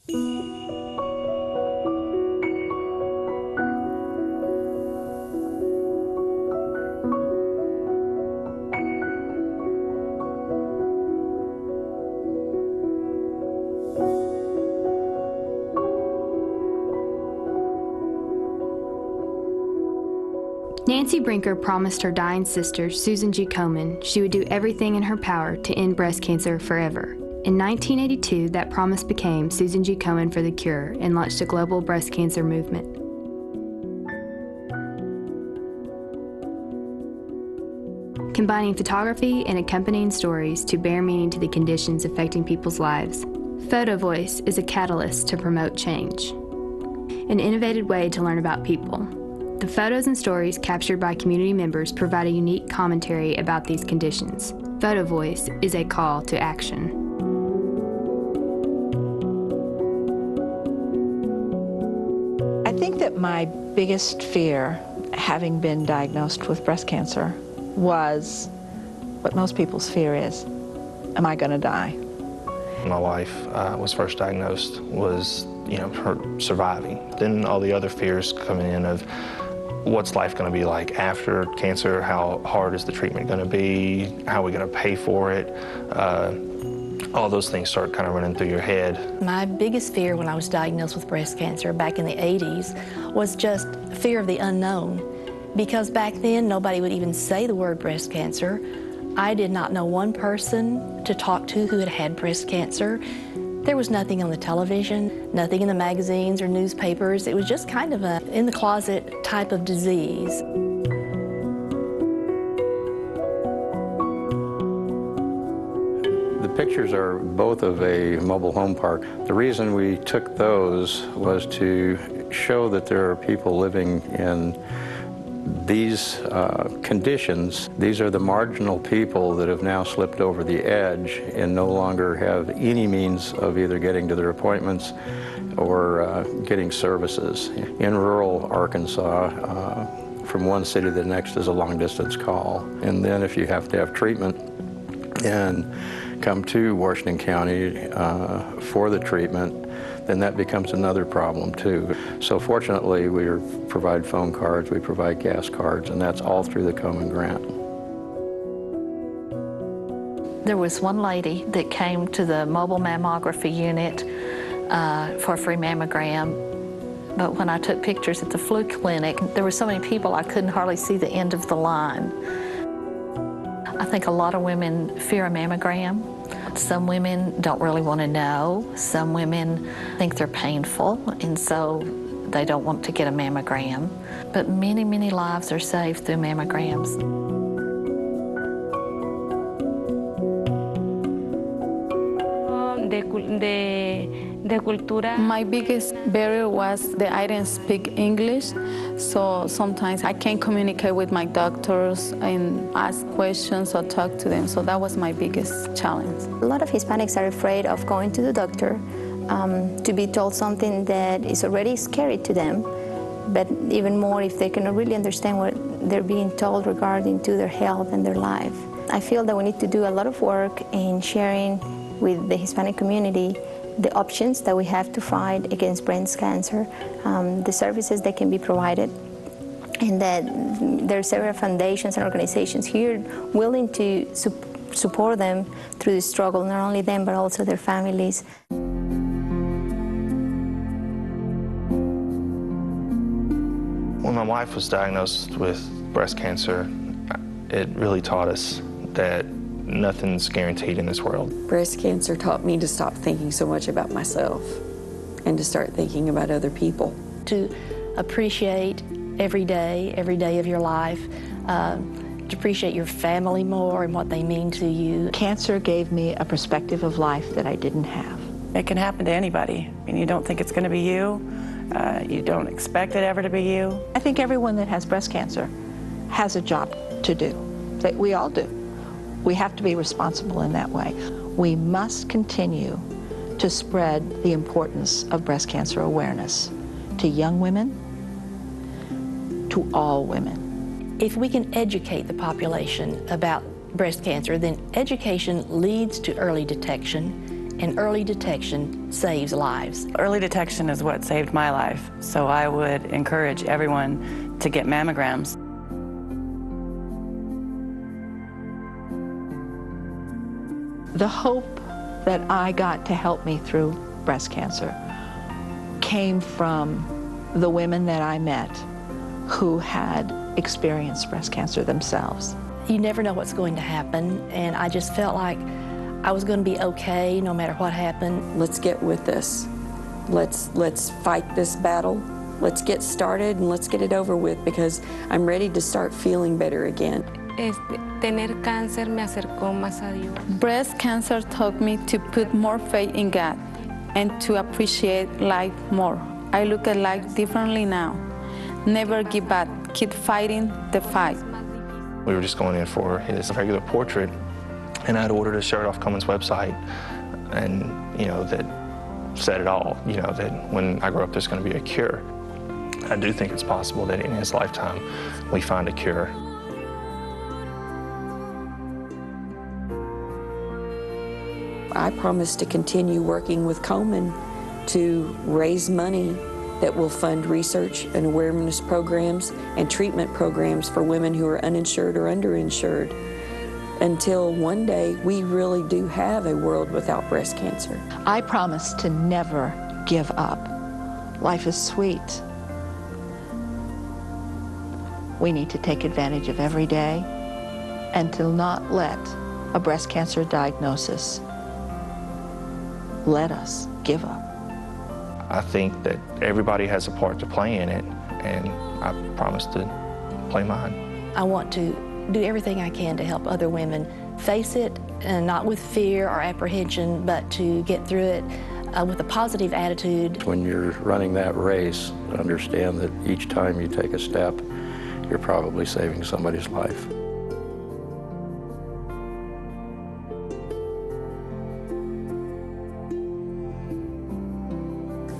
Nancy Brinker promised her dying sister, Susan G. Komen, she would do everything in her power to end breast cancer forever. In 1982, that promise became Susan G. Komen for the Cure and launched a global breast cancer movement. Combining photography and accompanying stories to bear meaning to the conditions affecting people's lives, Photo Voice is a catalyst to promote change, an innovative way to learn about people. The photos and stories captured by community members provide a unique commentary about these conditions. Photo Voice is a call to action. I think that my biggest fear, having been diagnosed with breast cancer, was what most people's fear is: am I going to die? My wife was first diagnosed was, her surviving. Then all the other fears coming in of what's life going to be like after cancer, how hard is the treatment going to be, how are we going to pay for it, all those things start kind of running through your head. My biggest fear when I was diagnosed with breast cancer back in the 80s was just fear of the unknown, because back then nobody would even say the word breast cancer. I did not know one person to talk to who had had breast cancer. There was nothing on the television, nothing in the magazines or newspapers. It was just kind of a in-the-closet type of disease. The pictures are both of a mobile home park. The reason we took those was to show that there are people living in these conditions. These are the marginal people that have now slipped over the edge and no longer have any means of either getting to their appointments or getting services. In rural Arkansas, from one city to the next is a long-distance call. And then if you have to have treatment and come to Washington County for the treatment, then that becomes another problem too. So fortunately, we provide phone cards, we provide gas cards, and that's all through the Komen grant. There was one lady that came to the mobile mammography unit for a free mammogram, but when I took pictures at the flu clinic, there were so many people I couldn't hardly see the end of the line. I think a lot of women fear a mammogram. Some women don't really want to know. Some women think they're painful, and so they don't want to get a mammogram. But many, many lives are saved through mammograms. My biggest barrier was that I didn't speak English, so sometimes I can't communicate with my doctors and ask questions or talk to them, so that was my biggest challenge. A lot of Hispanics are afraid of going to the doctor to be told something that is already scary to them, but even more if they cannot really understand what they're being told regarding to their health and their life. I feel that we need to do a lot of work in sharing with the Hispanic community the options that we have to fight against breast cancer, the services that can be provided, and that there are several foundations and organizations here willing to support them through the struggle, not only them but also their families. When my wife was diagnosed with breast cancer, it really taught us that nothing's guaranteed in this world. Breast cancer taught me to stop thinking so much about myself and to start thinking about other people. To appreciate every day of your life, to appreciate your family more and what they mean to you. Cancer gave me a perspective of life that I didn't have. It can happen to anybody, and you don't think it's going to be you. You don't expect it ever to be you. I think everyone that has breast cancer has a job to do. We all do. We have to be responsible in that way. We must continue to spread the importance of breast cancer awareness to young women, to all women. If we can educate the population about breast cancer, then education leads to early detection, and early detection saves lives. Early detection is what saved my life, so I would encourage everyone to get mammograms. The hope that I got to help me through breast cancer came from the women that I met who had experienced breast cancer themselves. You never know what's going to happen, and I just felt like I was going to be okay no matter what happened. Let's get with this. Let's fight this battle. Let's get started and let's get it over with, because I'm ready to start feeling better again. Tener cáncer me acercó más a Dios. Breast cancer taught me to put more faith in God and to appreciate life more. I look at life differently now. Never give up. Keep fighting the fight. We were just going in for his regular portrait, and I'd ordered a shirt off Komen's website, and that said it all. That when I grow up, there's going to be a cure. I do think it's possible that in his lifetime we find a cure. I promise to continue working with Komen to raise money that will fund research and awareness programs and treatment programs for women who are uninsured or underinsured, until one day we really do have a world without breast cancer. I promise to never give up. Life is sweet. We need to take advantage of every day and to not let a breast cancer diagnosis let us give up. I think that everybody has a part to play in it, and I promise to play mine. I want to do everything I can to help other women face it, and not with fear or apprehension, but to get through it with a positive attitude. When you're running that race, understand that each time you take a step, you're probably saving somebody's life.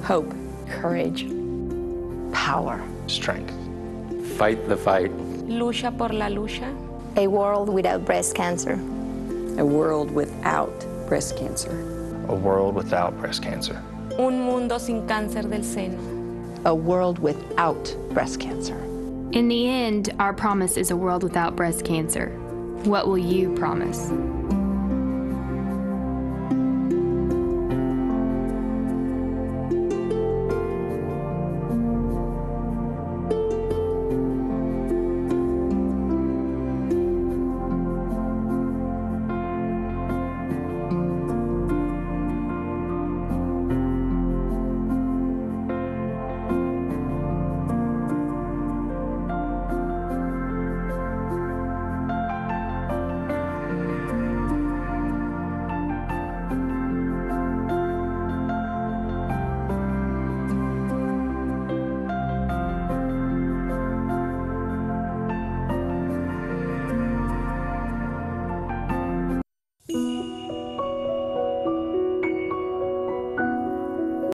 Hope. Courage. Power. Strength. Fight the fight. Lucha por la lucha. A world without breast cancer. A world without breast cancer. A world without breast cancer. Un mundo sin cáncer del seno. A world without breast cancer. In the end, our promise is a world without breast cancer. What will you promise?